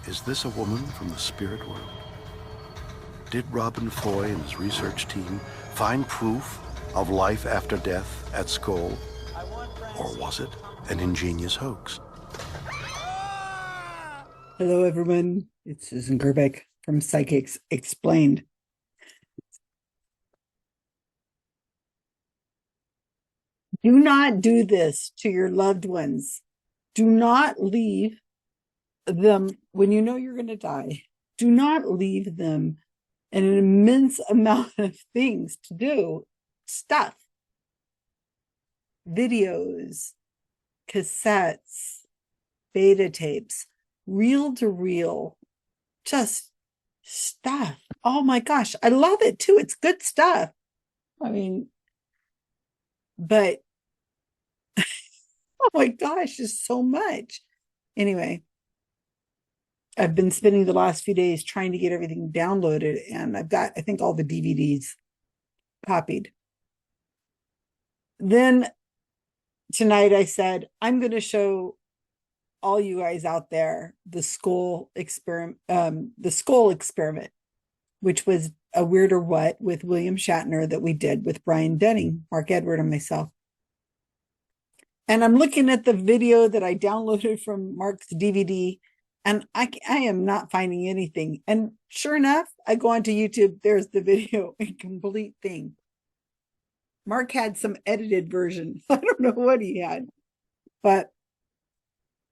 Is this a woman from the spirit world? Did Robin Foy and his research team find proof of life after death at Scole? Or was it an ingenious hoax? Hello, everyone. It's Susan Gerbeck from Psychics Explained. Do not do this to your loved ones. Do not leave them when you know you're going to die. Do not leave them an immense amount of things to do, stuff, videos, cassettes, beta tapes, reel to reel, just stuff. Oh my gosh, I love it too. It's good stuff. I mean, but oh my gosh, there's so much. Anyway, I've been spending the last few days trying to get everything downloaded, and I've got, I think, all the DVDs copied. Then tonight I said, I'm going to show all you guys out there the Scole experiment, which was a Weird or What with William Shatner that we did with Brian Denning, Mark Edward, and myself. And I'm looking at the video that I downloaded from Mark's DVD, and I am not finding anything. And sure enough, I go onto YouTube, there's the video, a complete thing. Mark had some edited version. I don't know what he had, but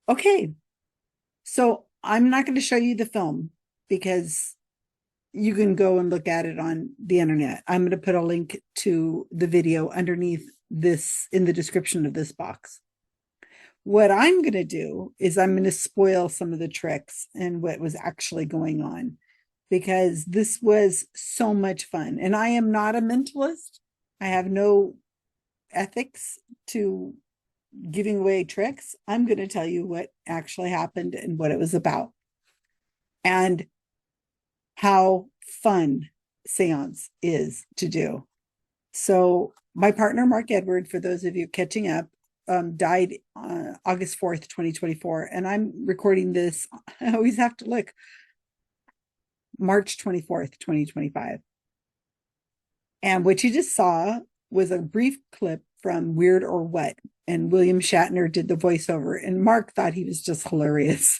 okay. So I'm not going to show you the film because you can go and look at it on the internet. I'm going to put a link to the video underneath this in the description of this box. What I'm going to do is I'm going to spoil some of the tricks and what was actually going on because this was so much fun. And I am not a mentalist. I have no ethics to giving away tricks. I'm going to tell you what actually happened and what it was about and how fun seance is to do. So my partner, Mark Edward, for those of you catching up, died August 4th, 2024. And I'm recording this, I always have to look, March 24th, 2025. And what you just saw was a brief clip from Weird or What. And William Shatner did the voiceover. And Mark thought he was just hilarious.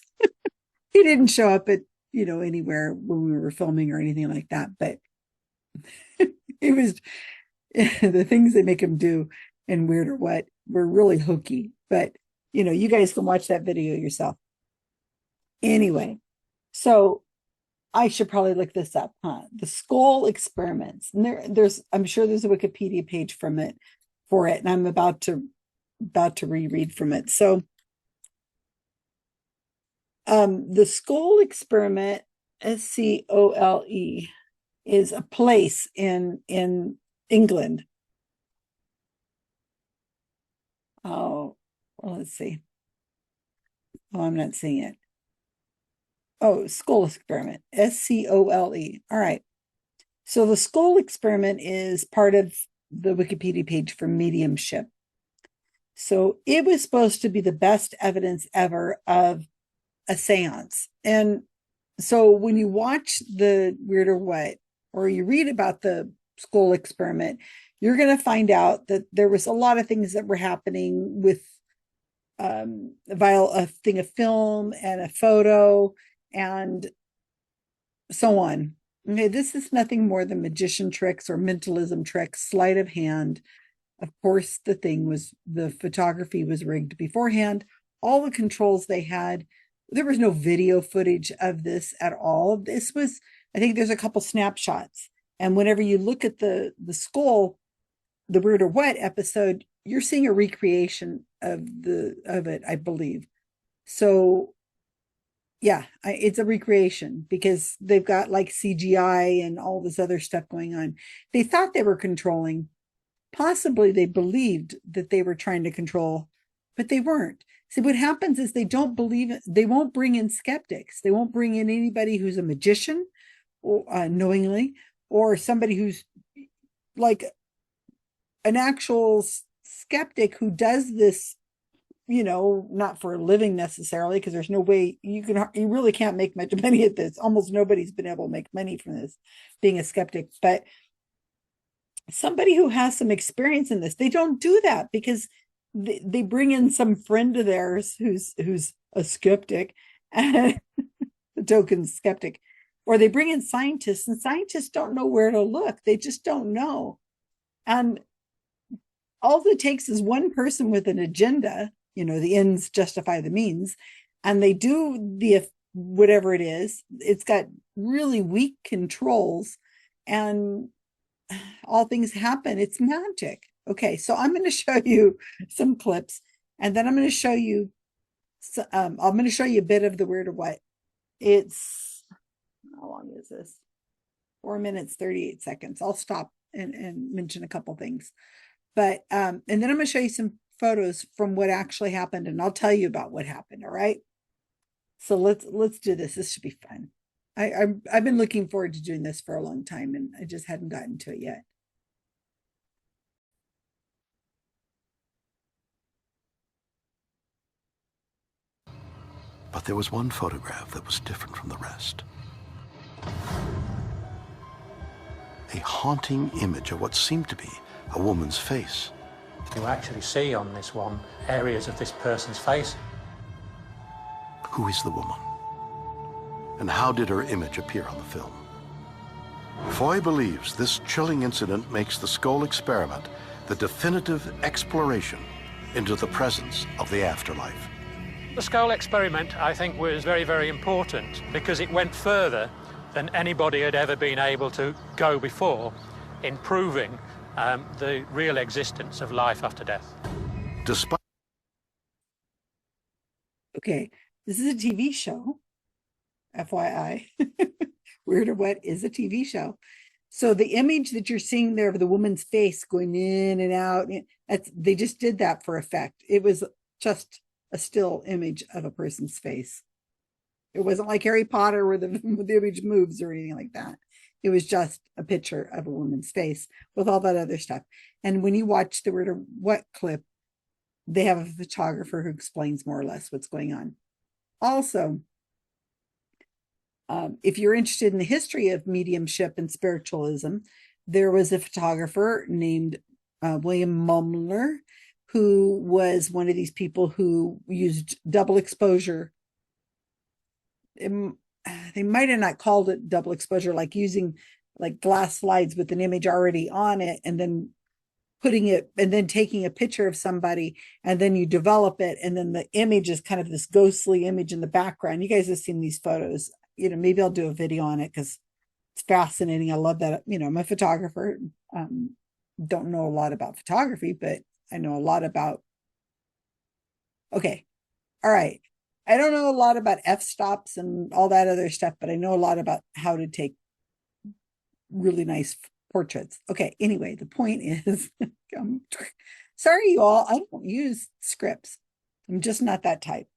He didn't show up at, anywhere when we were filming or anything like that. But it was the things they make him do in Weird or What were really hokey. But, you guys can watch that video yourself. Anyway, so I should probably look this up, huh? The Scole experiments. And I'm sure there's a Wikipedia page for it, and I'm about to reread from it. So the Scole experiment, Scole, is a place in England. Oh, well, let's see. Oh, I'm not seeing it. Oh, Scole experiment, Scole. All right. So the Scole experiment is part of the Wikipedia page for mediumship. So it was supposed to be the best evidence ever of a seance. And so when you watch the Weird or What, or you read about the Scole experiment, you're going to find out that there was a lot of things that were happening with a thing of film and a photo and so on. Okay, this is nothing more than magician tricks or mentalism tricks, sleight of hand. Of course, the photography was rigged beforehand. All the controls they had, there was no video footage of this at all. I think there's a couple snapshots. And whenever you look at the Scole, the Weird or What episode, you're seeing a recreation of it, I believe. So yeah, it's a recreation because they've got like CGI and all this other stuff going on. They thought they were controlling. Possibly they believed that they were trying to control, but they weren't. See, what happens is they don't believe it. They won't bring in skeptics. They won't bring in anybody who's a magician or knowingly, or somebody who's like an actual skeptic who does this not for a living necessarily, because there's no way you really can't make much money at this. Almost nobody's been able to make money from this, being a skeptic. But somebody who has some experience in this, they don't do that because they bring in some friend of theirs who's a skeptic and a token skeptic, or they bring in scientists, and scientists don't know where to look. They just don't know. And all it takes is one person with an agenda, the ends justify the means, and they do the whatever it is. It's got really weak controls, and all things happen. It's magic. Okay, so I'm going to show you some clips, and then I'm going to show you a bit of the weird or what. It's, how long is this? 4 minutes 38 seconds. I'll stop and mention a couple things. But and then I'm going to show you some photos from what actually happened, and I'll tell you about what happened. All right. So let's do this. This should be fun. I've been looking forward to doing this for a long time, and I just hadn't gotten to it yet. But there was one photograph that was different from the rest. A haunting image of what seemed to be a woman's face. You actually see on this one areas of this person's face. Who is the woman? And how did her image appear on the film? Foy believes this chilling incident makes the Scole experiment the definitive exploration into the presence of the afterlife. The Scole experiment, I think, was very, very important because it went further than anybody had ever been able to go before in proving the real existence of life after death. Despite Okay, this is a TV show, FYI. Weird or What is a TV show. So the image that you're seeing there of the woman's face going in and out, they just did that for effect. It was just a still image of a person's face. It wasn't like Harry Potter where the image moves or anything like that. It was just a picture of a woman's face with all that other stuff. And when you watch the Weird or What clip, they have a photographer who explains more or less what's going on. Also, if you're interested in the history of mediumship and spiritualism, there was a photographer named William Mumler, who was one of these people who used double exposure. They might have not called it double exposure, like using like glass slides with an image already on it, and then putting it, and then taking a picture of somebody, and then you develop it, and then the image is kind of this ghostly image in the background. You guys have seen these photos. Maybe I'll do a video on it because it's fascinating. I love that. I'm a photographer. Don't know a lot about photography, but I know a lot about. Okay. All right. I don't know a lot about f-stops and all that other stuff, but I know a lot about how to take really nice portraits. Okay. Anyway, the point is, sorry, you all, I don't use scripts. I'm just not that type.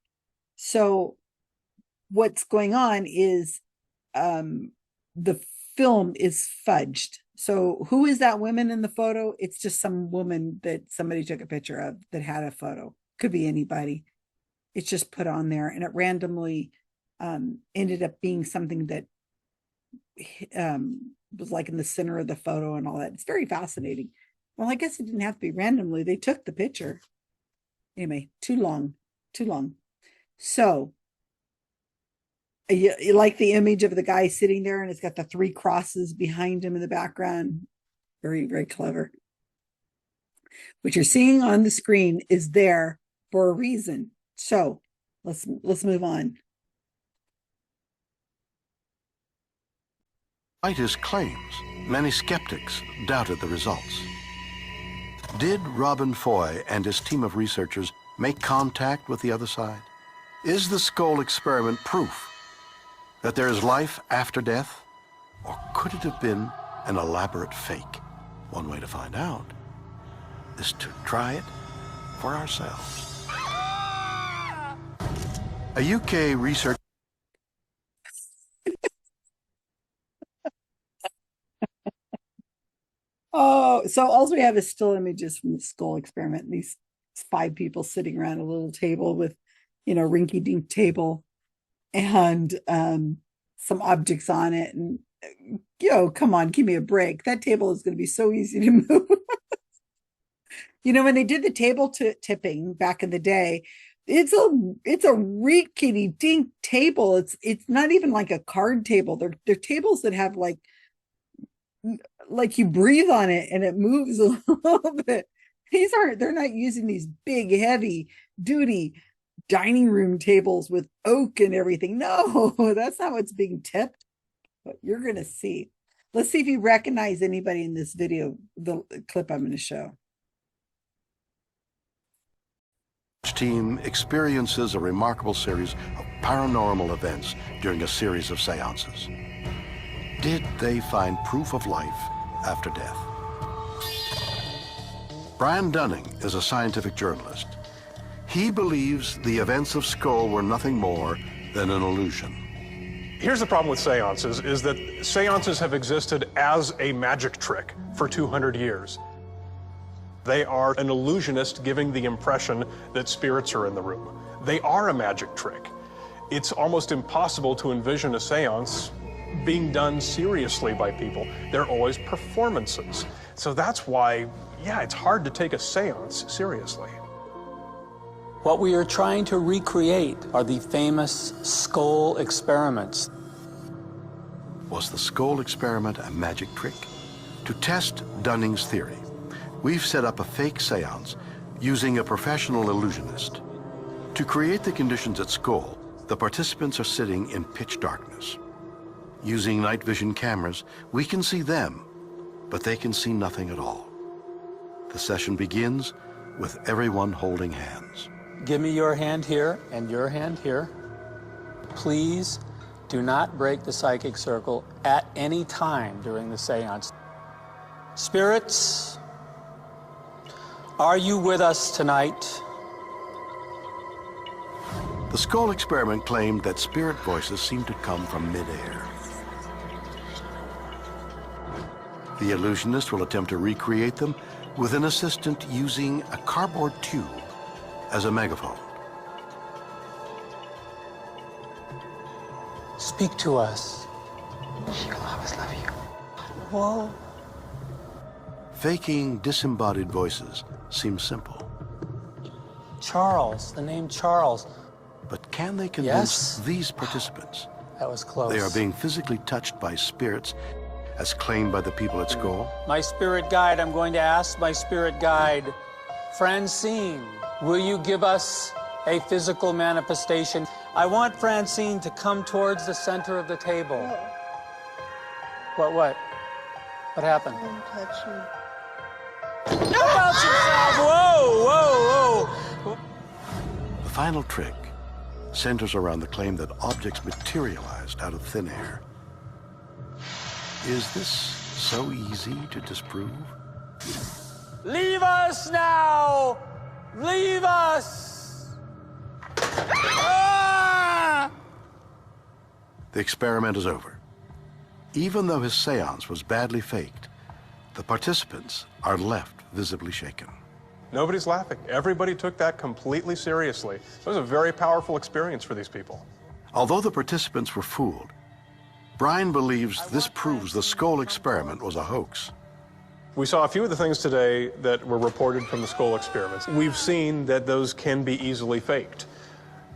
So what's going on is the film is fudged. So who is that woman in the photo? It's just some woman that somebody took a picture of that had a photo. Could be anybody. It's just put on there, and it randomly ended up being something that was like in the center of the photo and all that. It's very fascinating. Well, I guess it didn't have to be randomly. They took the picture. Anyway, too long. So you like the image of the guy sitting there, and it's got the 3 crosses behind him in the background. Very, very clever. What you're seeing on the screen is there for a reason. So let's move on. despite his claims, many skeptics doubted the results. Did Robin Foy and his team of researchers make contact with the other side? Is the Scole experiment proof that there is life after death? Or could it have been an elaborate fake? One way to find out is to try it for ourselves. A UK research Oh, so all we have is still images from the Scole experiment. These It's 5 people sitting around a little table with, rinky-dink table and some objects on it. And, come on, give me a break. That table is going to be so easy to move. When they did the table tipping back in the day, it's a rickety dink table. It's not even like a card table. They're tables that have like you breathe on it and it moves a little bit. They're not using these big, heavy duty dining room tables with oak and everything. No, that's not what's being tipped. But you're going to see. Let's see if you recognize anybody in this video, the clip I'm going to show. Team experiences a remarkable series of paranormal events during a series of seances. Did they find proof of life after death? Brian Dunning is a scientific journalist. He believes the events of Scole were nothing more than an illusion. Here's the problem with seances, is that seances have existed as a magic trick for 200 years. They are an illusionist giving the impression that spirits are in the room. They are a magic trick. It's almost impossible to envision a seance being done seriously by people. They're always performances. So that's why, yeah, it's hard to take a seance seriously. What we are trying to recreate are the famous Scole experiments. Was the Scole experiment a magic trick? To test Dunning's theory, we've set up a fake seance using a professional illusionist. To create the conditions at Scole, the participants are sitting in pitch darkness. Using night vision cameras, we can see them, but they can see nothing at all. The session begins with everyone holding hands. Give me your hand here and your hand here. Please do not break the psychic circle at any time during the seance. Spirits, are you with us tonight? The Scole experiment claimed that spirit voices seemed to come from midair. The illusionist will attempt to recreate them with an assistant using a cardboard tube as a megaphone. Speak to us. She will always love you. Whoa. Faking disembodied voices seems simple. Charles, the name Charles. But can they convince Yes. these participants That was close. they are being physically touched by spirits as claimed by the people at Scole? My spirit guide, I'm going to ask my spirit guide, Francine, will you give us a physical manifestation? I want Francine to come towards the center of the table. What? What happened? Don't touch me. About yourself! Whoa, whoa, whoa! The final trick centers around the claim that objects materialized out of thin air. Is this so easy to disprove? Leave us now! Leave us! Ah! The experiment is over. Even though his seance was badly faked, the participants are left visibly shaken. Nobody's laughing. Everybody took that completely seriously. It was a very powerful experience for these people. Although the participants were fooled, Brian believes this proves the Scole experiment was a hoax. We saw a few of the things today that were reported from the Scole experiments. We've seen that those can be easily faked.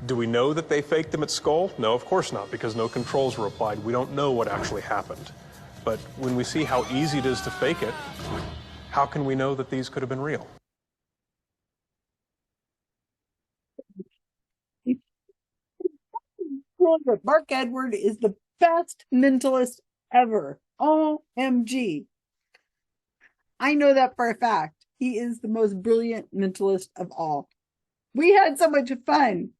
Do we know that they faked them at Scole? No, of course not, because no controls were applied. We don't know what actually happened. But when we see how easy it is to fake it, how can we know that these could have been real? Mark Edward is the best mentalist ever. OMG. I know that for a fact. He is the most brilliant mentalist of all. We had so much fun.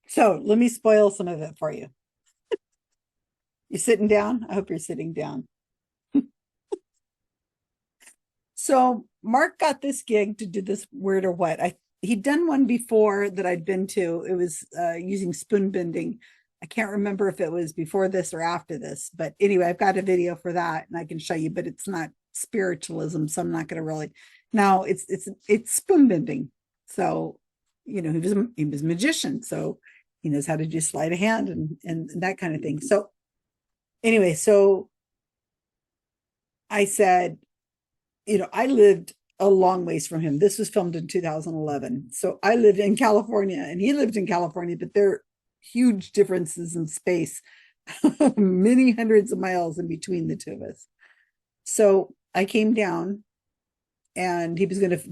So let me spoil some of it for you. You sitting down? I hope you're sitting down. So Mark got this gig to do this Weird or What. He'd done one before that I'd been to. It was using spoon bending. I can't remember if it was before this or after this, but anyway, I've got a video for that and I can show you, but it's not spiritualism, so I'm not going to really. Now it's spoon bending. So, he was a magician, so he knows how to do sleight of hand and that kind of thing. So anyway, so I said, I lived a long ways from him. This was filmed in 2011. So I lived in California and he lived in California, but there are huge differences in space, many hundreds of miles in between the two of us. So I came down and they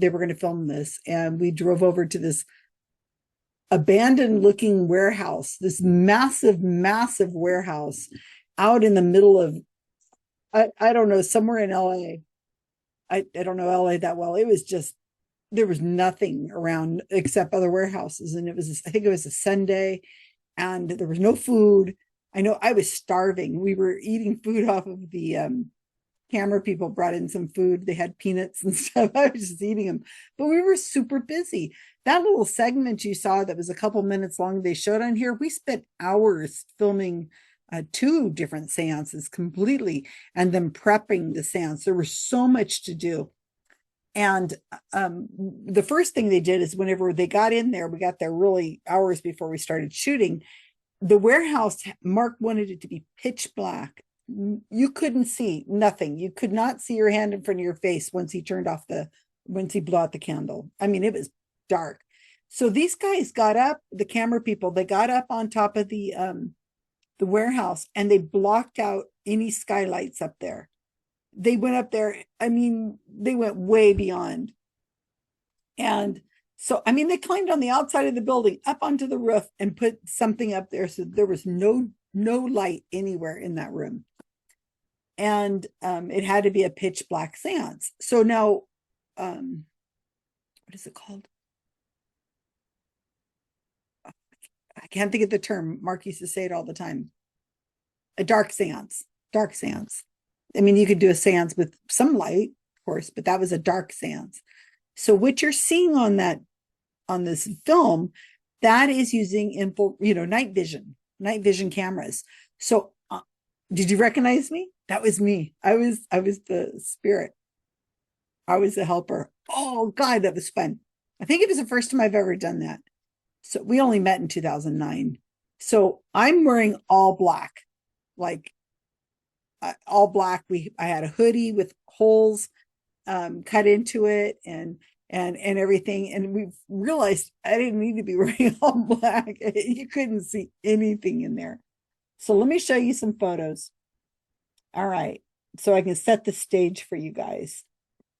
were going to film this. And we drove over to this abandoned looking warehouse, this massive, massive warehouse out in the middle of, I don't know, somewhere in LA. I don't know LA that well. It was just, there was nothing around except other warehouses. And I think it was a Sunday and there was no food. I know I was starving. We were eating food off of the camera people brought in some food. They had peanuts and stuff. I was just eating them, but we were super busy. That little segment you saw that was a couple minutes long, they showed on here, we spent hours filming 2 different seances completely and then prepping the seance. There was so much to do. And the first thing they did is whenever they got in there, we got there really hours before we started shooting. The warehouse, Mark wanted it to be pitch black. You couldn't see nothing. You could not see your hand in front of your face once he blew out the candle. I mean, it was dark. So these guys got up, the camera people, they got up on top of the warehouse and they blocked out any skylights up there. They went up there. I mean, they went way beyond. And so, I mean, they climbed on the outside of the building up onto the roof and put something up there. So there was no light anywhere in that room. And it had to be a pitch black seance. So now, what is it called? I can't think of the term. Mark used to say it all the time. A dark seance. Dark seance. I mean, you could do a seance with some light, of course, but that was a dark seance. So what you're seeing on this film, that is using night vision cameras. So did you recognize me? That was me. I was the spirit. I was the helper. Oh God, that was fun. I think it was the first time I've ever done that. So we only met in 2009. So I'm wearing all black, like all black. I had a hoodie with holes cut into it and everything. And we realized I didn't need to be wearing all black. You couldn't see anything in there. So let me show you some photos. All right. So I can set the stage for you guys.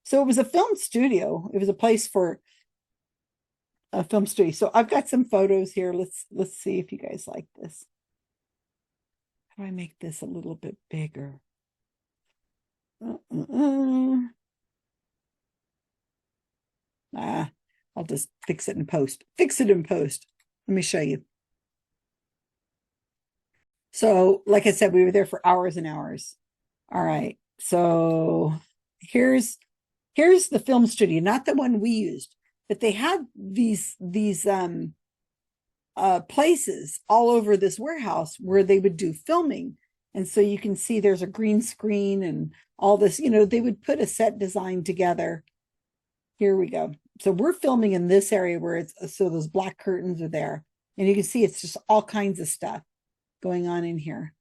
So it was a film studio. It was a place for a film studio. So I've got some photos here. Let's see if you guys like this. How do I make this a little bit bigger? I'll just fix it in post. Let me show you. So, like I said, we were there for hours and hours. All right. So here's the film studio, not the one we used, but they had these places all over this warehouse where they would do filming. And so you can see there's a green screen and all this, they would put a set design together. Here we go. So we're filming in this area where so those black curtains are there. And you can see it's just all kinds of stuff going on in here.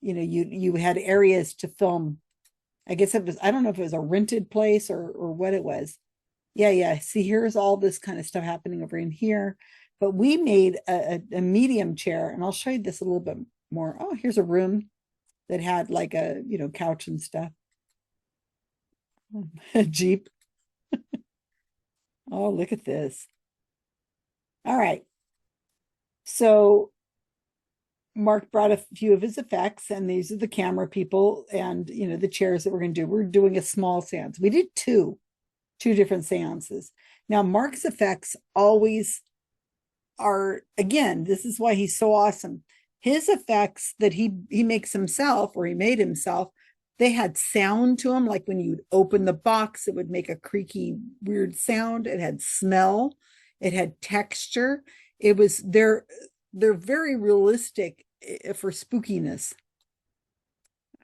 You had areas to film. I guess I don't know if it was a rented place or what it was. Yeah. See, here's all this kind of stuff happening over in here. But we made a medium chair, and I'll show you this a little bit more. Oh, here's a room that had like a, couch and stuff. A Jeep. Oh, look at this. All right. So Mark brought a few of his effects, and these are the camera people and, the chairs that we're going to do. We're doing a small seance. We did two different seances. Now, Mark's effects always are, again, this is why he's so awesome. His effects that he makes himself, or he made himself, they had sound to them. Like when you'd open the box, it would make a creaky, weird sound. It had smell. It had texture. They're very realistic for spookiness.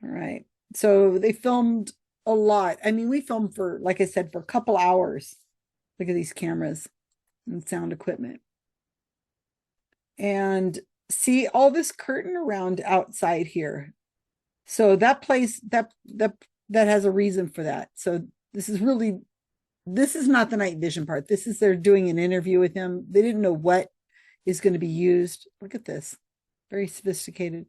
All right. So they filmed a lot. I mean, we filmed for, like I said, for a couple hours. Look at these cameras and sound equipment. And see all this curtain around outside here. So that place, that has a reason for that. So this is not the night vision part. This is they're doing an interview with him. They didn't know what is going to be used. Look at this. Very sophisticated.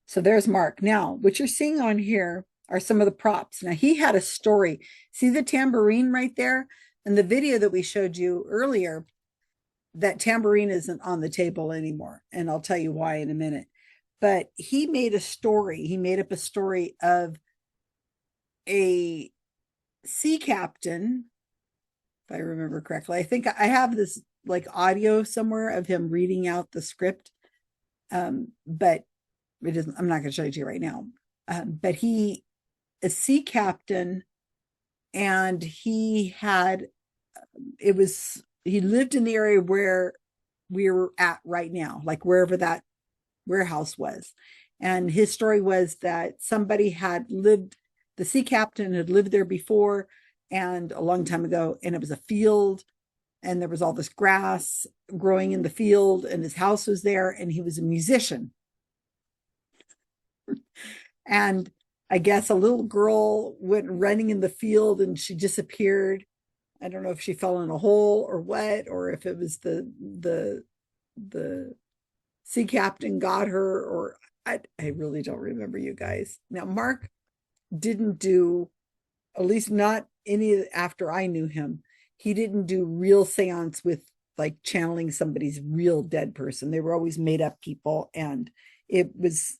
So there's Mark. Now, what you're seeing on here are some of the props. Now, he had a story. See the tambourine right there? And the video that we showed you earlier, that tambourine isn't on the table anymore. And I'll tell you why in a minute. But he made a story. He made up a story of a sea captain, if I remember correctly. I think I have this like audio somewhere of him reading out the script. But it isn't, I'm not going to show it to you right now. But a sea captain, and he lived in the area where we were at right now, like wherever that warehouse was. And his story was that the sea captain had lived there before and a long time ago, and it was a field, and there was all this grass growing in the field, and his house was there, and he was a musician. And I guess a little girl went running in the field and she disappeared. I don't know if she fell in a hole or what, or if it was the sea captain got her, or I really don't remember, you guys. Now, Mark didn't do, at least not any after I knew him, he didn't do real seance with like channeling somebody's real dead person. They were always made up people. And it was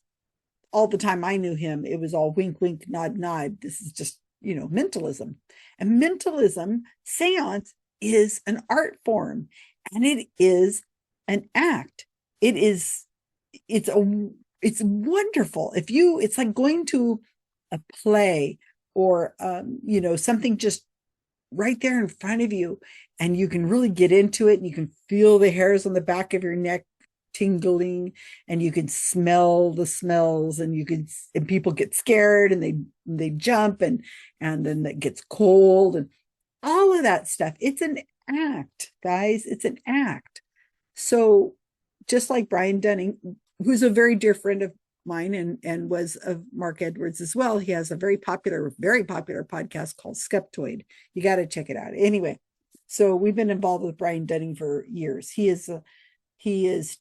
all the time I knew him, it was all wink, wink, nod, nod. This is just, mentalism. And mentalism, seance, is an art form, and it is an act. It's wonderful. It's like going to a play or, something just right there in front of you, and you can really get into it, and you can feel the hairs on the back of your neck tingling, and you can smell the smells, and people get scared and they jump, and then it gets cold and all of that stuff. It's an act, guys. It's an act. So just like Brian Dunning, who's a very dear friend of mine and was of Mark Edwards as well, he has a very popular podcast called Skeptoid. You got to check it out. Anyway, so we've been involved with Brian Dunning for years. He is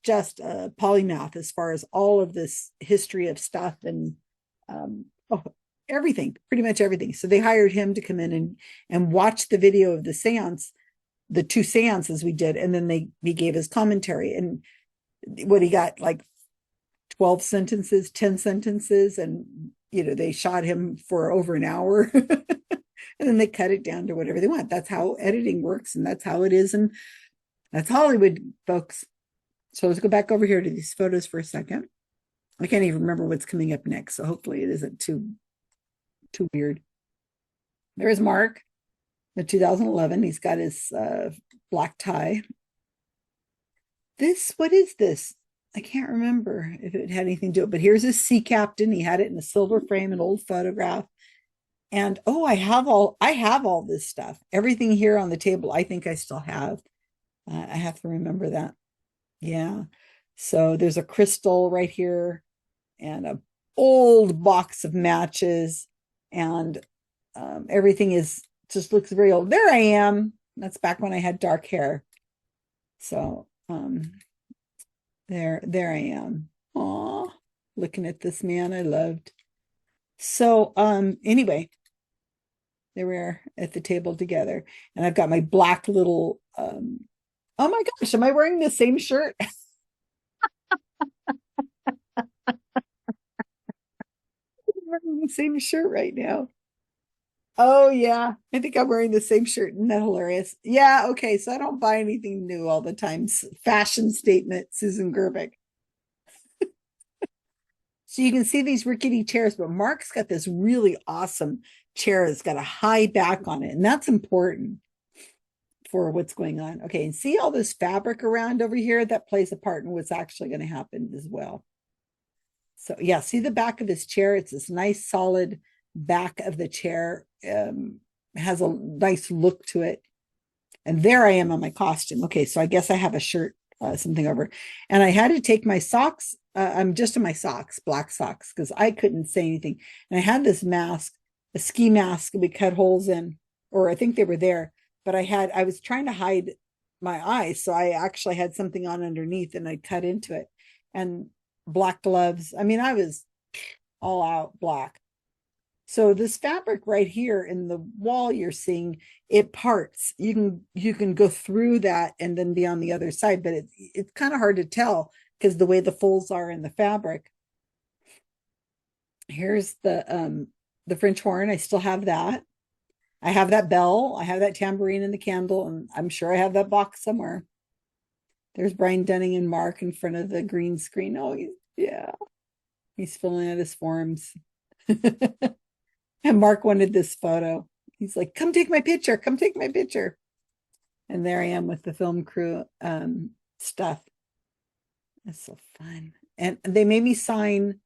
just a polymath as far as all of this history of stuff and everything, pretty much everything. So they hired him to come in and watch the video of the seance, the 2 seances we did, and then he gave his commentary. And what he got, like 12 sentences, 10 sentences, and they shot him for over an hour. And then they cut it down to whatever they want. That's how editing works, and that's how it is, and that's Hollywood, folks. So let's go back over here to these photos for a second. I can't even remember what's coming up next, so hopefully it isn't too weird. There's Mark, the 2011. He's got his black tie. What is this? I can't remember if it had anything to do with it, but here's his sea captain. He had it in a silver frame, an old photograph. And I have all this stuff. Everything here on the table, I think I still have. I have to remember that. Yeah. So there's a crystal right here and an old box of matches, and everything just looks very old. There I am. That's back when I had dark hair. So there I am. Aw, looking at this man I loved. So anyway, there we are at the table together, and I've got my black little oh my gosh, am I wearing the same shirt? I'm wearing the same shirt right now. Oh yeah, I think I'm wearing the same shirt. Isn't that hilarious? Yeah, okay, so I don't buy anything new all the time. Fashion statement, Susan Gerbic. So you can see these rickety chairs, but Mark's got this really awesome chair that's got a high back on it, and that's important for what's going on. Okay, and see all this fabric around over here? That plays a part in what's actually going to happen as well. So yeah, see the back of his chair? It's this nice solid back of the chair has a nice look to it. And there I am on my costume. Okay, so I guess I have a shirt, something over. And I had to take my socks. I'm just in my socks, black socks, because I couldn't say anything. And I had this mask, a ski mask we cut holes in, or I think they were there. But I was trying to hide my eyes. So I actually had something on underneath and I cut into it. And black gloves. I mean, I was all out black. So this fabric right here in the wall you're seeing, it parts. You can go through that and then be on the other side, but it's kind of hard to tell because the way the folds are in the fabric. Here's the French horn. I still have that. I have that bell. I have that tambourine and the candle, and I'm sure I have that box somewhere. There's Brian Dunning and Mark in front of the green screen. Oh, he's filling out his forms. And Mark wanted this photo. He's like, come take my picture. Come take my picture. And there I am with the film crew stuff. That's so fun. And they made me sign.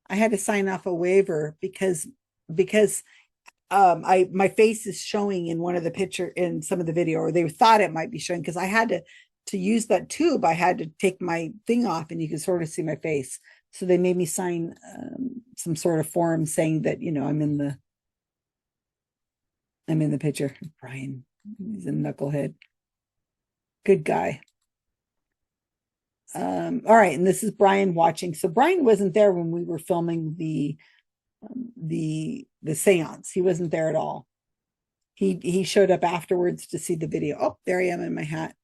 I had to sign off a waiver because my face is showing in one of the picture in some of the video, or they thought it might be showing because I had to use that tube. I had to take my thing off and you could sort of see my face. So they made me sign some sort of form saying that, I'm in the picture. Brian, he's a knucklehead. Good guy. All right, and this is Brian watching. So Brian wasn't there when we were filming the seance. He wasn't there at all. He showed up afterwards to see the video. Oh, there I am in my hat.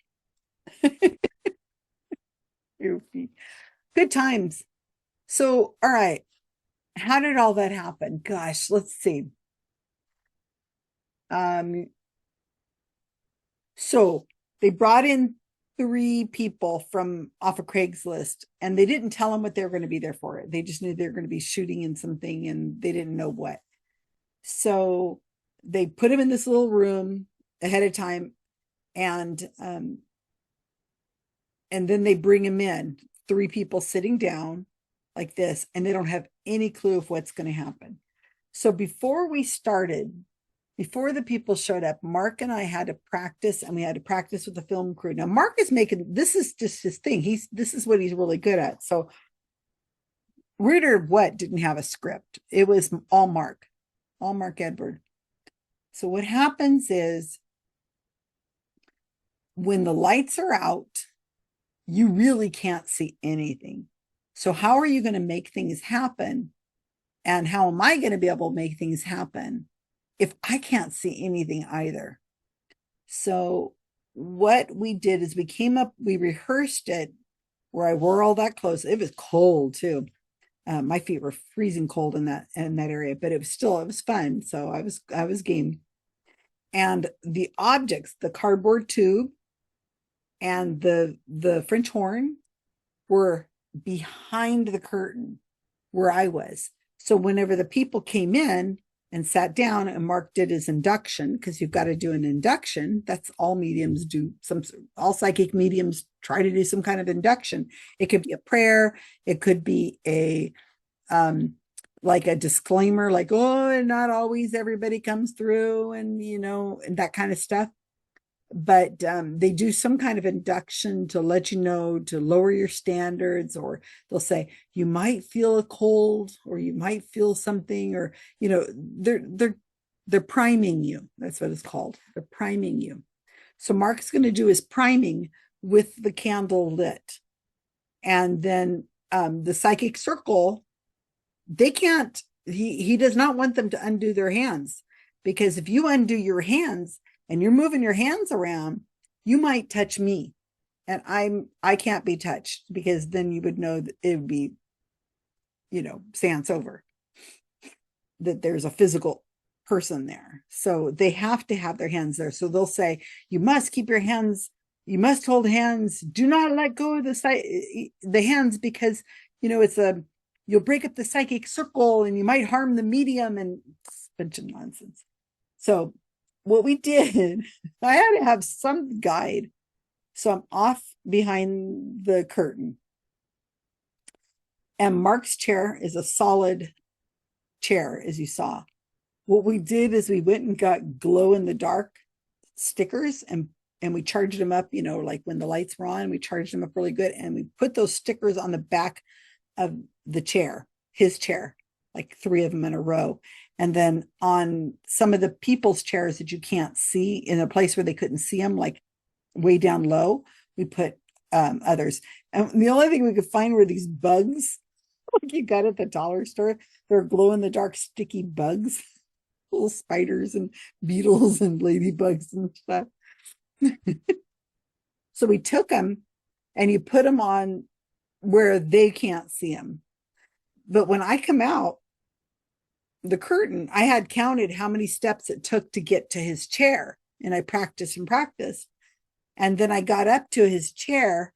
Good times. So, all right. How did all that happen? Gosh, let's see. So they brought in 3 people from off of Craigslist, and they didn't tell them what they were going to be there for. They just knew they were going to be shooting in something, and they didn't know what. So they put him in this little room ahead of time, and then they bring him in, 3 people sitting down like this, and they don't have any clue of what's going to happen. So before the people showed up, Mark and I had to practice, and we had to practice with the film crew. Now, Mark is this is just his thing. This is what he's really good at. So Reader What didn't have a script. It was all Mark Edward. So what happens is when the lights are out, you really can't see anything. So how are you going to make things happen? And how am I going to be able to make things happen if I can't see anything either? So what we did is we rehearsed it where I wore all that clothes. It was cold too. My feet were freezing cold in that area, but it was fun. So I was game. And the objects, the cardboard tube and the French horn were behind the curtain where I was. So whenever the people came in and sat down and Mark did his induction, because you've got to do an induction. That's all mediums do. All psychic mediums try to do some kind of induction. It could be a prayer. It could be like a disclaimer, like, oh, not always everybody comes through, and and that kind of stuff. But they do some kind of induction to let you know, to lower your standards, or they'll say you might feel a cold, or you might feel something, or they're priming you. That's what it's called. They're priming you. So Mark's going to do his priming with the candle lit, and then the psychic circle. They can't. He does not want them to undo their hands, because if you undo your hands and you're moving your hands around, you might touch me, and I can't be touched, because then you would know that it would be, seance over, that there's a physical person there. So they have to have their hands there. So they'll say, you must keep your hands, you must hold hands. Do not let go of the hands, because, you'll break up the psychic circle and you might harm the medium, and it's a bunch of nonsense. So what we did, I had to have some guide. So I'm off behind the curtain. And Mark's chair is a solid chair, as you saw. what we did is we went and got glow in the dark stickers and we charged them up, like when the lights were on, we charged them up really good. And we put those stickers on the back of the chair, his chair, like 3 of them in a row. And then on some of the people's chairs that you can't see, in a place where they couldn't see them, like way down low, we put others. And the only thing we could find were these bugs, like you got at the dollar store. They're glow in the dark, sticky bugs, little spiders and beetles and ladybugs and stuff. So we took them and you put them on where they can't see them. But when I come out the curtain, I had counted how many steps it took to get to his chair. And I practiced and practiced. And then I got up to his chair.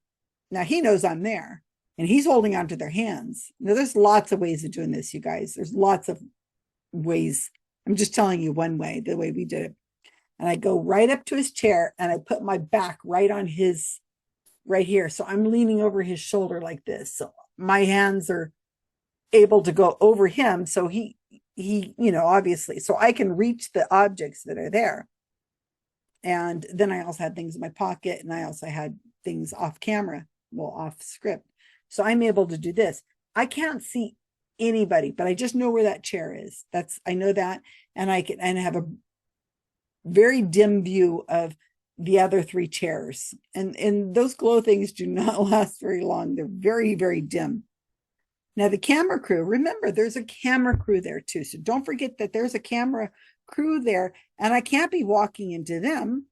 Now he knows I'm there and he's holding onto their hands. Now there's lots of ways of doing this, you guys. There's lots of ways. I'm just telling you one way, the way we did it. And I go right up to his chair and I put my back right on his, right here. So I'm leaning over his shoulder like this. So my hands are able to go over him. So he, obviously, so I can reach the objects that are there. And then I also had things in my pocket and I also had things off camera, well, off script. So I'm able to do this. I can't see anybody, but I just know where that chair is. I know that. And I have a very dim view of the other 3 chairs. And those glow things do not last very long. They're very, very dim. Now the camera crew, remember there's a camera crew there too. So don't forget that there's a camera crew there and I can't be walking into them.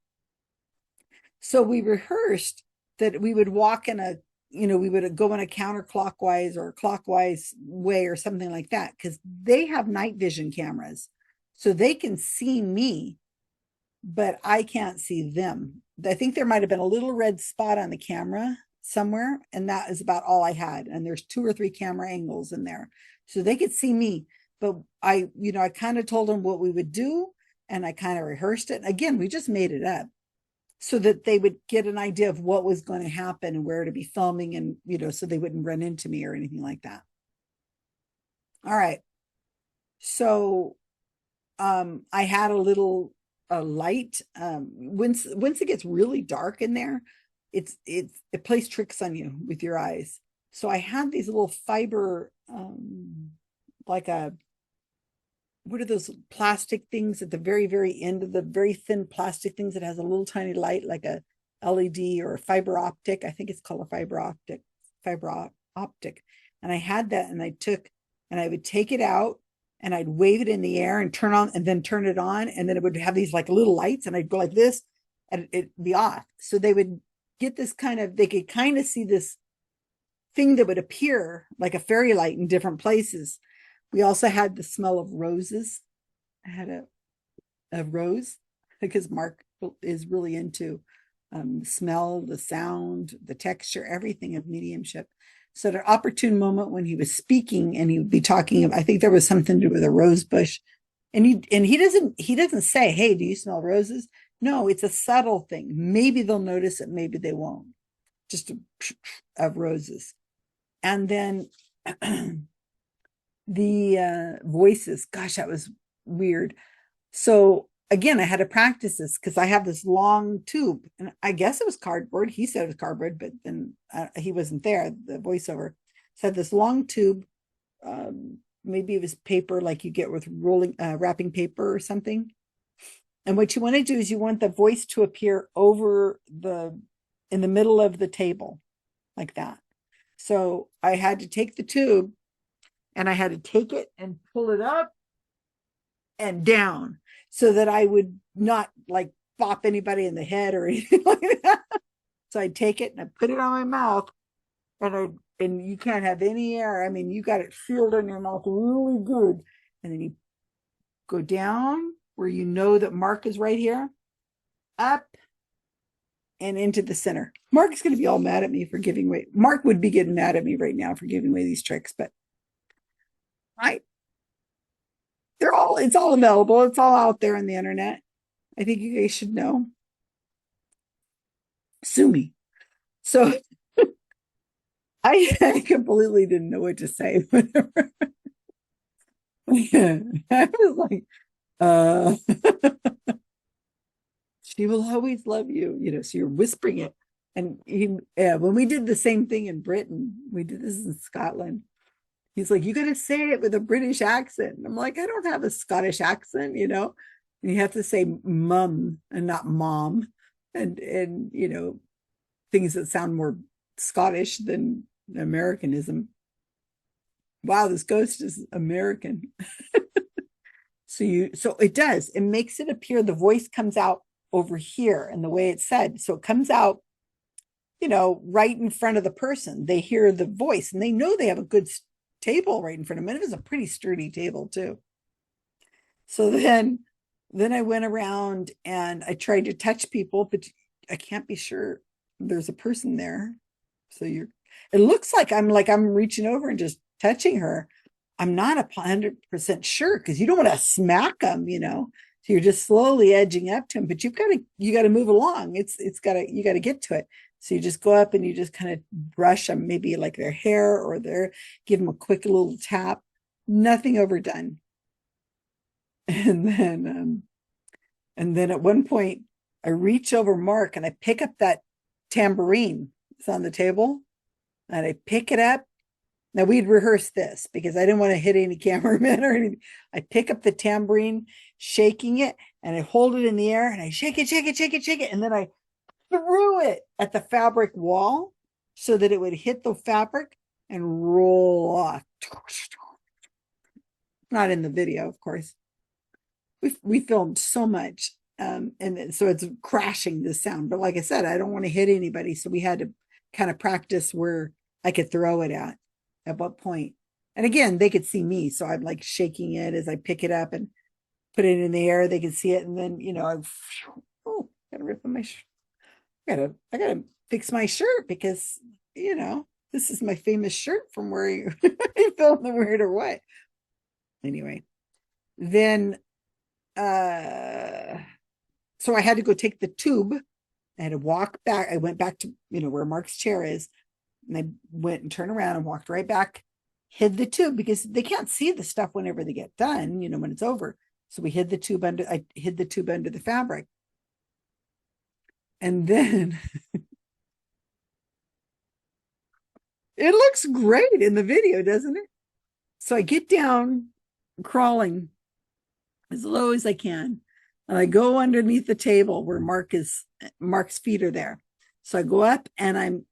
So we rehearsed that we would walk in we would go in a counterclockwise or clockwise way or something like that, because they have night vision cameras. So they can see me, but I can't see them. I think there might have been a little red spot on the camera somewhere, and that is about all I had. And there's 2 or 3 camera angles in there. So they could see me, but I kind of told them what we would do and I kind of rehearsed it. Again, we just made it up so that they would get an idea of what was going to happen and where to be filming and, so they wouldn't run into me or anything like that. All right. So I had a light. Once it gets really dark in there, it plays tricks on you with your eyes. So I had these little fiber, what are those plastic things at the very, very end of the very thin plastic things that has a little tiny light, like a LED or a fiber optic. I think it's called a fiber optic. And I had that and I would take it out and I'd wave it in the air and turn it on. And then it would have these like little lights and I'd go like this and it'd be off. So they would get this they could kind of see this thing that would appear like a fairy light in different places. We also had the smell of roses. I had a rose because Mark is really into smell, the sound, the texture, everything of mediumship. So at an opportune moment when he was speaking and he would be talking, I think there was something to do with a rose bush. And he doesn't say, "Hey, do you smell roses?" No, it's a subtle thing. Maybe they'll notice it, maybe they won't. Just of roses. And then the voices, gosh, that was weird. So again, I had to practice this because I have this long tube and I guess it was cardboard. He said it was cardboard, but then he wasn't there. The voiceover said this long tube. Maybe it was paper like you get with wrapping paper or something. And what you want to do is you want the voice to appear in the middle of the table like that. So I had to take the tube and I had to take it and pull it up and down so that I would not like bop anybody in the head or anything like that. So I'd take it and I put it on my mouth and you can't have any air. I mean, you got it sealed in your mouth really good. And then you go down where you know that Mark is right here, up and into the center. Mark is going to be all mad at me for giving away. Mark would be getting mad at me right now for giving away these tricks, but it's all available. It's all out there on the internet. I think you guys should know. Sue me. So I completely didn't know what to say. I was like, Uh, she will always love you, so you're whispering it. And when we did the same thing in Britain, we did this in Scotland. He's like, you got to say it with a British accent. And I'm like, I don't have a Scottish accent, And you have to say mum and not mom. And things that sound more Scottish than Americanism. Wow, this ghost is American. So it does. It makes it appear the voice comes out over here and the way it's said. So it comes out, right in front of the person. They hear the voice and they know they have a good table right in front of them. And it was a pretty sturdy table too. So then I went around and I tried to touch people, but I can't be sure there's a person there. So it looks like I'm reaching over and just touching her. I'm not 100% sure because you don't want to smack them, So you're just slowly edging up to him, but you got to move along. You got to get to it. So you just go up and you just kind of brush them, maybe like their hair or give them a quick little tap. Nothing overdone. And then at one point I reach over Mark and I pick up that tambourine. It's on the table and I pick it up. Now we'd rehearsed this because I didn't want to hit any cameramen or anything. I pick up the tambourine, shaking it, and I hold it in the air and I shake it, shake it, shake it, shake it. And then I threw it at the fabric wall so that it would hit the fabric and roll off. Not in the video, of course. We filmed so much. And so it's crashing the sound. But like I said, I don't want to hit anybody. So we had to kind of practice where I could throw it at what point. And again, they could see me. So I'm like shaking it as I pick it up and put it in the air. They could see it. And then, gotta rip my shirt. I gotta fix my shirt because, this is my famous shirt from where you filmed the Weird or What. Anyway, then, so I had to go take the tube. I had to walk back. I went back to, where Mark's chair is. And I went and turned around and walked right back, hid the tube because they can't see the stuff whenever they get done, when it's over. So I hid the tube under the fabric. And then it looks great in the video, doesn't it? So I get down crawling as low as I can. And I go underneath the table where Mark's feet are there. So I go up and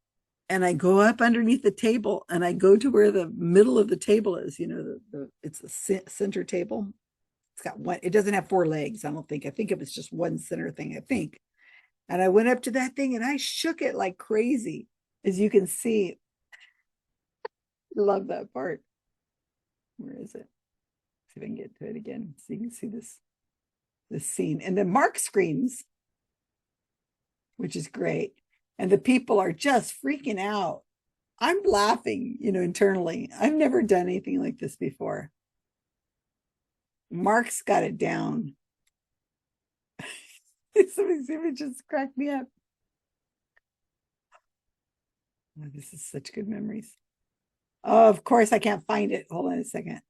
I go up underneath the table and I go to where the middle of the table is, it's the center table. It's got one, it doesn't have 4 legs. I think it was just one center thing, I think. And I went up to that thing and I shook it like crazy. As you can see, I love that part. Where is it? See if I can get to it again. So you can see this scene. And then Mark screams, which is great. And the people are just freaking out. I'm laughing, internally. I've never done anything like this before. Mark's got it down. Some of these images crack me up. Oh, this is such good memories. Oh, of course, I can't find it. Hold on a second.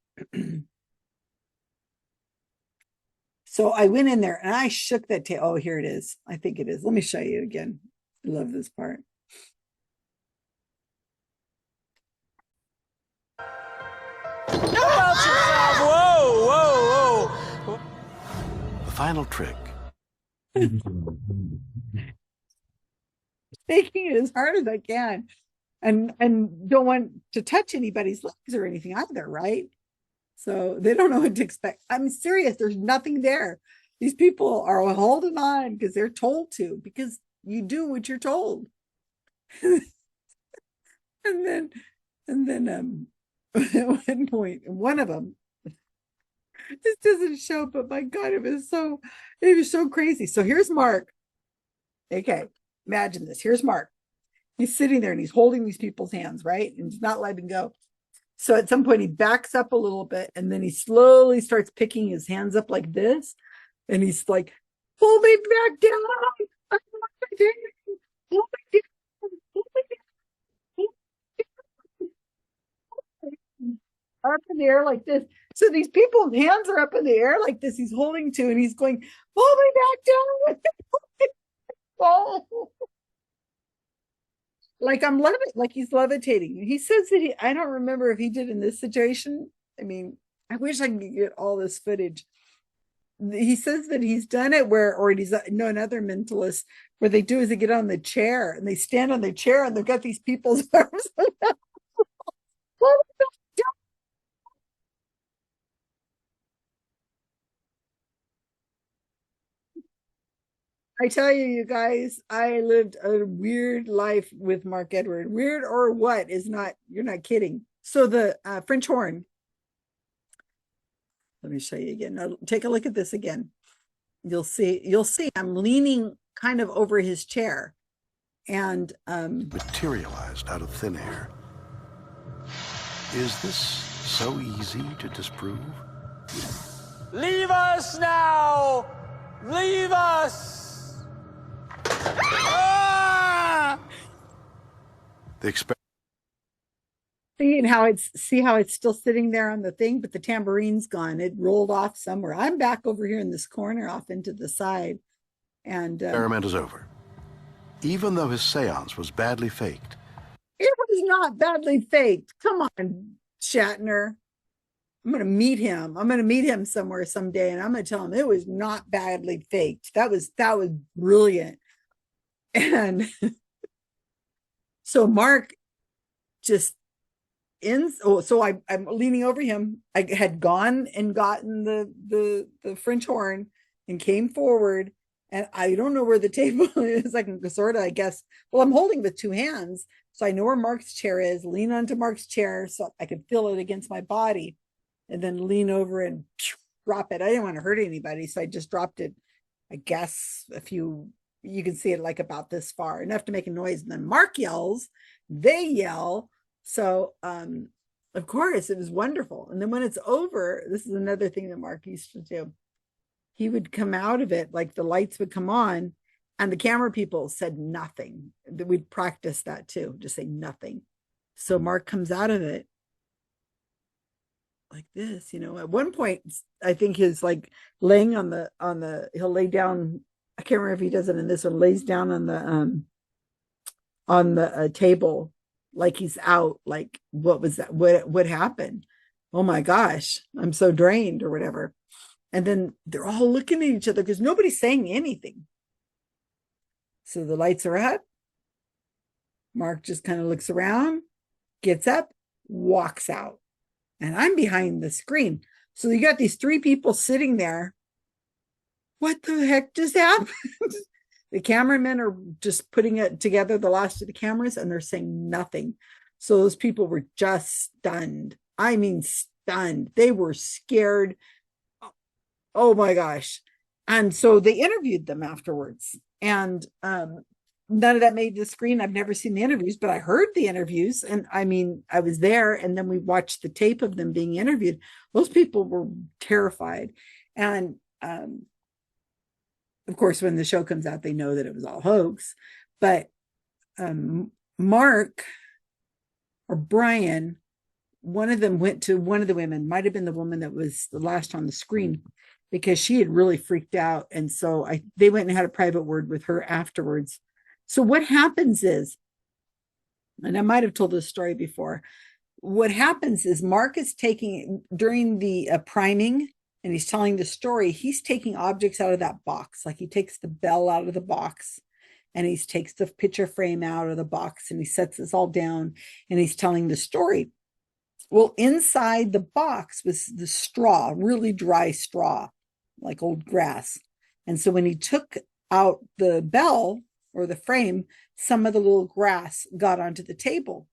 So I went in there and I shook that tail. Oh, here it is. I think it is. Let me show you again. I love this part. About yourself. Whoa, whoa, whoa. The final trick. Taking it as hard as I can. And don't want to touch anybody's legs or anything either, right? So they don't know what to expect. I'm serious. There's nothing there. These people are holding on because they're told to, because you do what you're told. and then at one point, one of them, this doesn't show, but my God, it was so crazy. So here's Mark. Okay, imagine this. Here's Mark. He's sitting there and he's holding these people's hands, right? And he's not letting go. So at some point he backs up a little bit and then he slowly starts picking his hands up like this. And he's like, pull me back down. Pull me down. Pull me down. Up in the air like this. So these people's hands are up in the air like this. He's holding to, and he's going, pull me back down. Oh. Like like he's levitating. He says that I don't remember if he did in this situation. I mean, I wish I could get all this footage. He says that he's done it or he's no, another mentalist, where they do is they get on the chair and they stand on the chair and they've got these people's arms. I tell you, you guys, I lived a weird life with Mark Edward. Weird or what is not, you're not kidding. So the French horn, let me show you again. Now, take a look at this again. You'll see I'm leaning kind of over his chair, and materialized out of thin air. Is this so easy to disprove? Leave us now! Leave us! Ah! The experiment. See how it's still sitting there on the thing, but the tambourine's gone. It rolled off somewhere. I'm back over here in this corner off into the side. And Experiment is over. Even though his seance was badly faked. It was not badly faked. Come on, Shatner. I'm going to meet him. I'm going to meet him somewhere someday, and I'm going to tell him it was not badly faked. That was brilliant. And so Mark just ends. Oh, so I'm leaning over him. I had gone and gotten the French horn and came forward, and I don't know where the table is. I can sort of, I guess. Well, I'm holding with two hands, so I know where Mark's chair is. Lean onto Mark's chair so I could feel it against my body, and then lean over and drop it. I didn't want to hurt anybody, so I just dropped it. I guess you can see it like about this far, enough to make a noise. And then Mark yells, they yell. So, of course, it was wonderful. And then when it's over, this is another thing that Mark used to do. He would come out of it, like the lights would come on, and the camera people said nothing. We'd practice that too, just say nothing. So Mark comes out of it like this, at one point, I think he's like laying he'll lay down. I can't remember if he does it in this one, lays down on the table, like he's out, like, what was that? What happened? Oh my gosh, I'm so drained or whatever. And then they're all looking at each other because nobody's saying anything. So the lights are up. Mark just kind of looks around, gets up, walks out. And I'm behind the screen. So you got these three people sitting there. What the heck just happened? The cameramen are just putting it together, the last of the cameras, and they're saying nothing. So those people were just stunned. I mean, stunned. They were scared. Oh my gosh. And so they interviewed them afterwards. And none of that made the screen. I've never seen the interviews, but I heard the interviews. And I mean, I was there, and then we watched the tape of them being interviewed. Those people were terrified. And of course, when the show comes out, they know that it was all hoax. But Mark or Brian, one of them went to one of the women, might have been the woman that was the last on the screen, because she had really freaked out. And so they went and had a private word with her afterwards. So what happens is, and I might have told this story before, what happens is Mark is taking, during the priming, and he's telling the story, he's taking objects out of that box. Like he takes the bell out of the box, and he takes the picture frame out of the box, and he sets this all down, and he's telling the story. Well, inside the box was the straw, really dry straw, like old grass. And so when he took out the bell or the frame, some of the little grass got onto the table.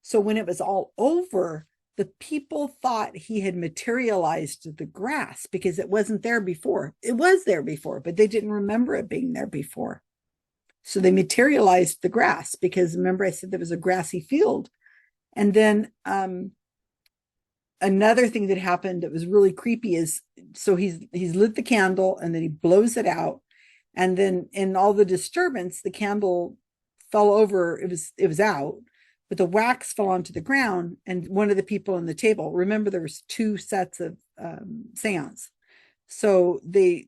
So when it was all over, the people thought he had materialized the grass because it wasn't there before. It was there before, but they didn't remember it being there before. So they materialized the grass, because remember I said there was a grassy field. And then another thing that happened that was really creepy is, so he's lit the candle, and then he blows it out. And then in all the disturbance, the candle fell over. It was out, but the wax fell onto the ground, and one of the people on the table, remember there was 2 sets of seance. So the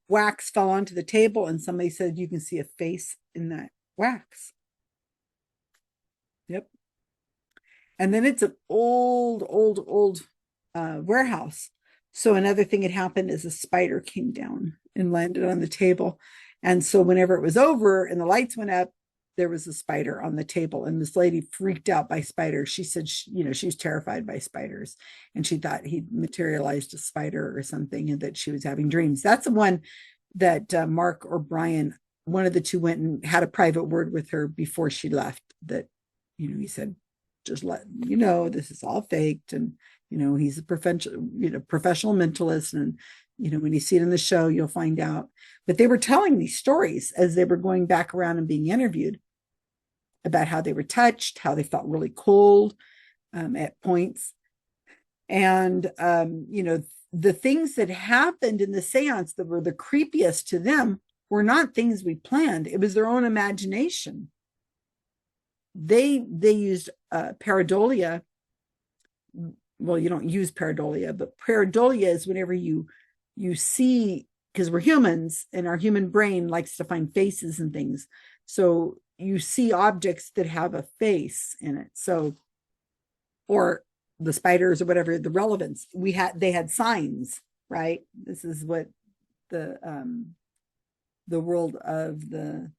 wax fell onto the table, and somebody said you can see a face in that wax. Yep. And then it's an old warehouse. So another thing that happened is a spider came down and landed on the table. And so whenever it was over and the lights went up, there was a spider on the table, and this lady freaked out by spiders. She said, she was terrified by spiders, and she thought he'd materialized a spider or something, and that she was having dreams. That's the one that Mark or Brian, one of the two, went and had a private word with her before she left. That, he said, just let this is all faked, and he's a professional mentalist, and when you see it in the show, you'll find out. But they were telling these stories as they were going back around and being interviewed about how they were touched, how they felt really cold at points. And, the things that happened in the seance that were the creepiest to them were not things we planned. It was their own imagination. They used pareidolia. Well, you don't use pareidolia, but pareidolia is whenever you see, because we're humans and our human brain likes to find faces and things. So you see objects that have a face in it. So, or the spiders or whatever, the relevance they had signs, right? This is what the world of the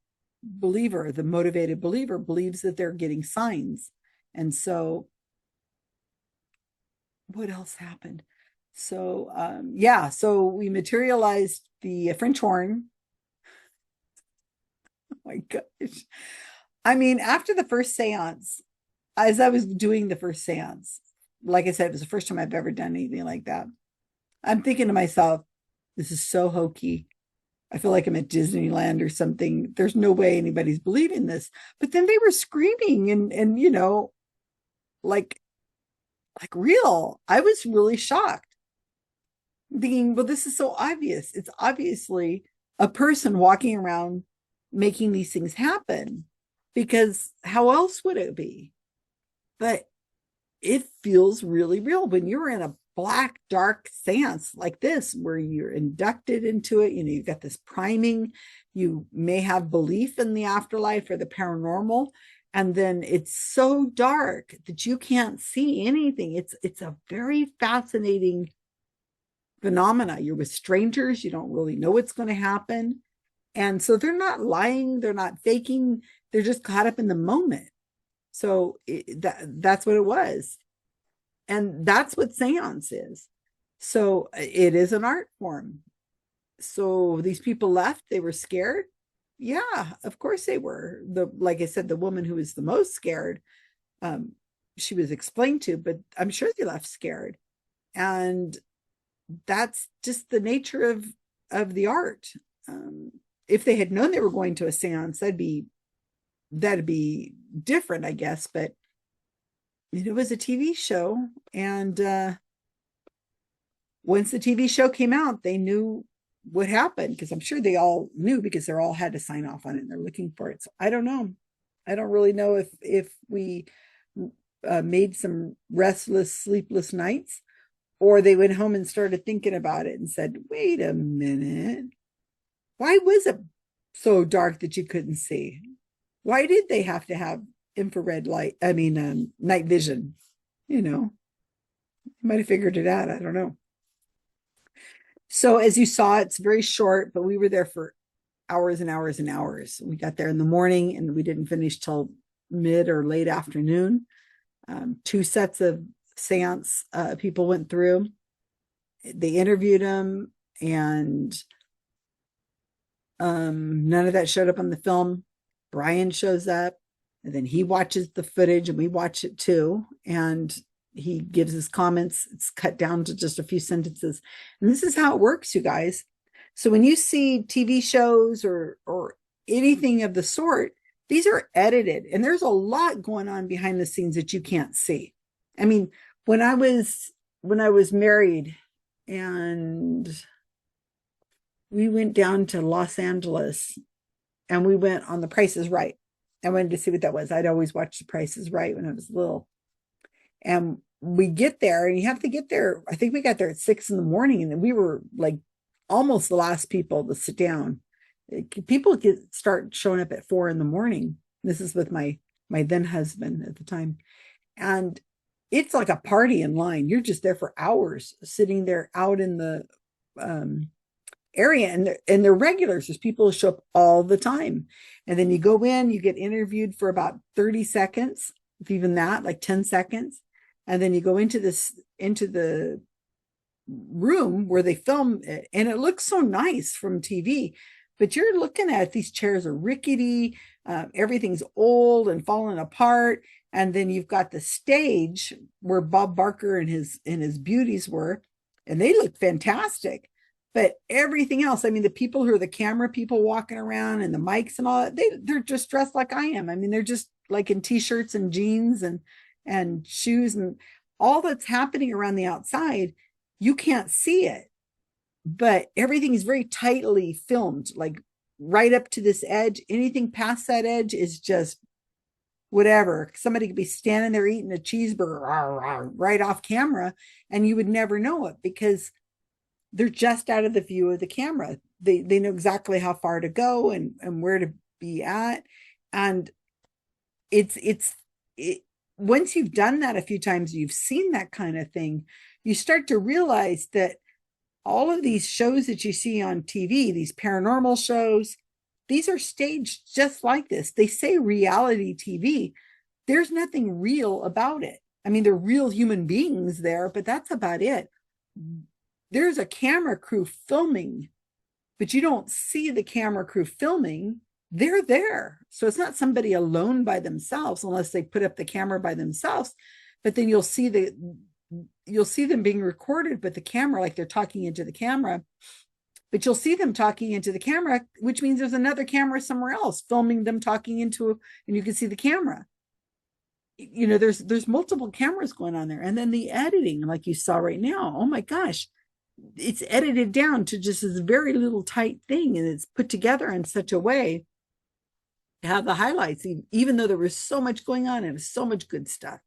believer, the motivated believer, believes, that they're getting signs. And so what else happened? So, so we materialized the French horn. Oh my gosh. I mean, after the first seance, as I was doing the first seance, like I said, it was the first time I've ever done anything like that. I'm thinking to myself, this is so hokey. I feel like I'm at Disneyland or something. There's no way anybody's believing this. But then they were screaming and like real. I was really shocked, thinking, well, this is so obvious. It's obviously a person walking around making these things happen, because how else would it be? But it feels really real when you're in a black, dark seance like this, where you're inducted into it. You've got this priming. You may have belief in the afterlife or the paranormal. And then it's so dark that you can't see anything. It's a very fascinating phenomena. You're with strangers. You don't really know what's going to happen. And so they're not lying. They're not faking. They're just caught up in the moment. So that's what it was. And that's what seance is. So it is an art form. So these people left. They were scared. Yeah, of course they were. Like I said, the woman who was the most scared, she was explained to, but I'm sure they left scared. And that's just the nature of the art. If they had known they were going to a seance, that'd be different, I guess. But it was a TV show, and once the TV show came out, they knew what happened, because I'm sure they all knew, because they all had to sign off on it and they're looking for it. So I don't know. I don't really know if we made some restless, sleepless nights, or they went home and started thinking about it and said, wait a minute, why was it so dark that you couldn't see? Why did they have to have infrared light? I mean, night vision, might have figured it out. I don't know. So as you saw, it's very short, but we were there for hours and hours and hours. We got there in the morning and we didn't finish till mid or late afternoon. 2 sets of seance people went through. They interviewed them, and none of that showed up on the film. Brian shows up, and then he watches the footage, and we watch it too. And he gives his comments. It's cut down to just a few sentences. And this is how it works, you guys. So when you see TV shows or anything of the sort, these are edited, and there's a lot going on behind the scenes that you can't see. I mean, when I was married and we went down to Los Angeles, and we went on The Price is Right. I wanted to see what that was. I'd always watched The Price is Right when I was little. And we get there, and you have to get there. I think we got there at 6 a.m, and we were like almost the last people to sit down. People start showing up at 4 a.m. This is with my then husband at the time. And it's like a party in line. You're just there for hours, sitting there out in the area, and they're regulars. There's people who show up all the time. And then you go in, you get interviewed for about 30 seconds, if even that, like 10 seconds. And then you go into the room where they film it, and it looks so nice from TV, but you're looking at these chairs are rickety, everything's old and falling apart. And then you've got the stage where Bob Barker and his beauties were, and they look fantastic. But everything else, I mean, the people who are the camera people walking around and the mics and all that, they're just dressed like I am. I mean, they're just like in t-shirts and jeans and shoes, and all that's happening around the outside, you can't see it, but everything is very tightly filmed, like right up to this edge. Anything past that edge is just whatever. Somebody could be standing there eating a cheeseburger right off camera, and you would never know it because they're just out of the view of the camera. They know exactly how far to go and where to be at. And once you've done that a few times, you've seen that kind of thing, you start to realize that all of these shows that you see on TV, these paranormal shows, these are staged just like this. They say reality TV. There's nothing real about it. I mean, they're real human beings there, but that's about it. There's a camera crew filming, but you don't see the camera crew filming. They're there. So it's not somebody alone by themselves, unless they put up the camera by themselves. But then you'll see them being recorded with the camera, like they're talking into the camera. But you'll see them talking into the camera, which means there's another camera somewhere else filming them talking into, and you can see the camera. You know, there's multiple cameras going on there. And then the editing, like you saw right now, oh my gosh, it's edited down to just this very little tight thing, and it's put together in such a way to have the highlights, even though there was so much going on and so much good stuff.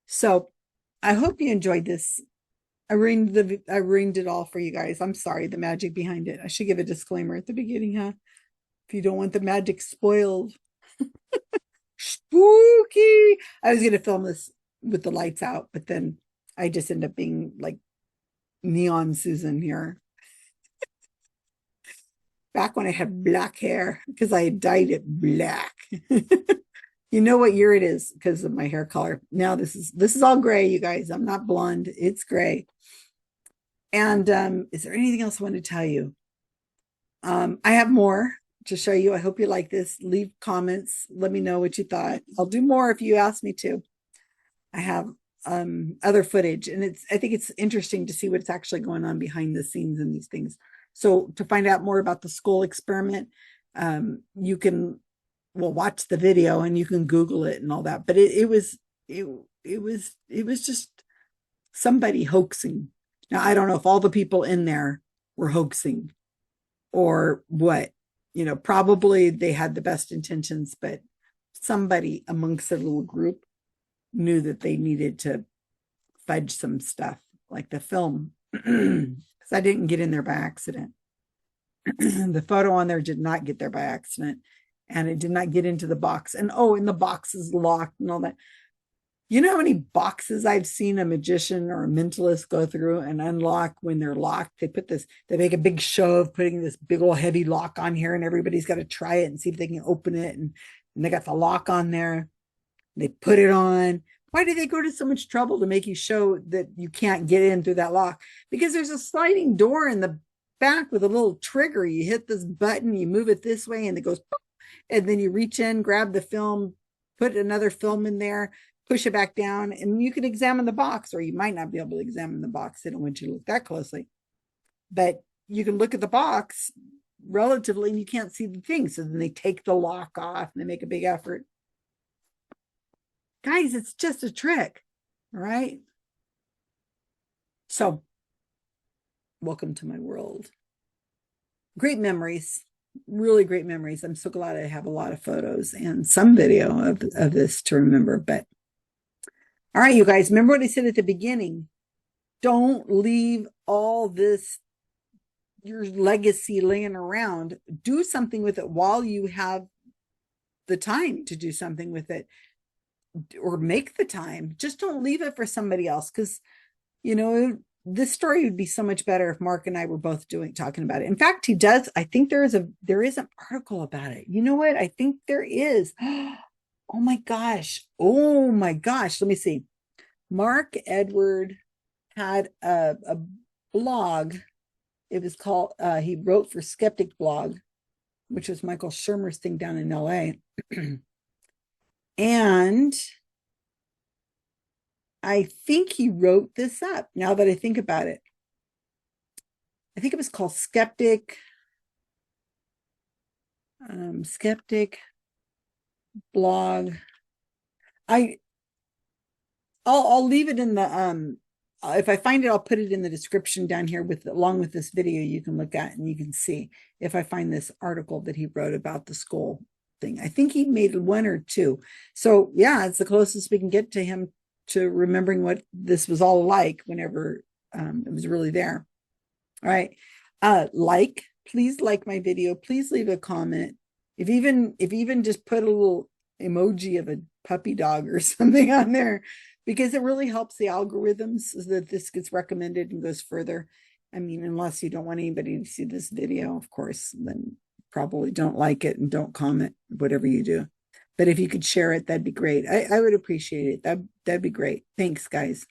So I hope you enjoyed this. I ruined it all for you guys. I'm sorry, the magic behind it. I should give a disclaimer at the beginning, huh? If you don't want the magic spoiled. Spooky. I was going to film this with the lights out, but then I just end up being like Neon Susan here. Back when I had black hair, because I had dyed it black. You know what year it is because of my hair color. Now this is all gray, you guys. I'm not blonde. It's gray. And is there anything else I want to tell you? I have more to show you. I hope you like this. Leave comments. Let me know what you thought. I'll do more if you ask me to. I have other footage, and I think it's interesting to see what's actually going on behind the scenes in these things. So to find out more about the Scole experiment, you can watch the video, and you can Google it and all that. But it was just somebody hoaxing. Now I don't know if all the people in there were hoaxing or what. You know, probably they had the best intentions, but somebody amongst a little group knew that they needed to fudge some stuff, like the film, because I didn't get in there by accident. The photo on there did not get there by accident, and it did not get into the box. And the box is locked and all that. You know how many boxes I've seen a magician or a mentalist go through and unlock when they're locked? They make a big show of putting this big old heavy lock on here, and everybody's got to try it and see if they can open it. And they got the lock on there. They put it on. Why do they go to so much trouble to make you show that you can't get in through that lock? Because there's a sliding door in the back with a little trigger. You hit this button, you move it this way, and it goes, pop, and then you reach in, grab the film, put another film in there, push it back down, and you can examine the box, or you might not be able to examine the box. They don't want you to look that closely. But you can look at the box relatively, and you can't see the thing. So then they take the lock off, and they make a big effort. Guys, it's just a trick, all right? So, welcome to my world. Great memories. really great memories. I'm so glad I have a lot of photos and some video of this to remember. But all right, you guys, remember what I said at the beginning. Don't leave all this, your legacy laying around. Do something with it while you have the time to do something with it, or make the time. Just don't leave it for somebody else, because this story would be so much better if Mark and I were both talking about it. In fact, he does. I think there is an article about it. You know what? I think there is. Oh my gosh. Oh my gosh. Let me see. Mark Edward had a blog. It was called, he wrote for Skeptic Blog, which was Michael Shermer's thing down in LA. And I think he wrote this up, now that I think about it. I think it was called Skeptic Blog. I'll leave it in the if I find it, I'll put it in the description down here along with this video you can look at, and you can see if I find this article that he wrote about the Scole thing. I think he made one or two. So yeah, it's the closest we can get to him to remembering what this was all like whenever it was really there. All right. Please like my video. Please leave a comment. If even just put a little emoji of a puppy dog or something on there, because it really helps the algorithms so that this gets recommended and goes further. I mean, unless you don't want anybody to see this video, of course, then probably don't like it and don't comment, whatever you do. But if you could share it, that'd be great. I would appreciate it. That'd be great. Thanks, guys.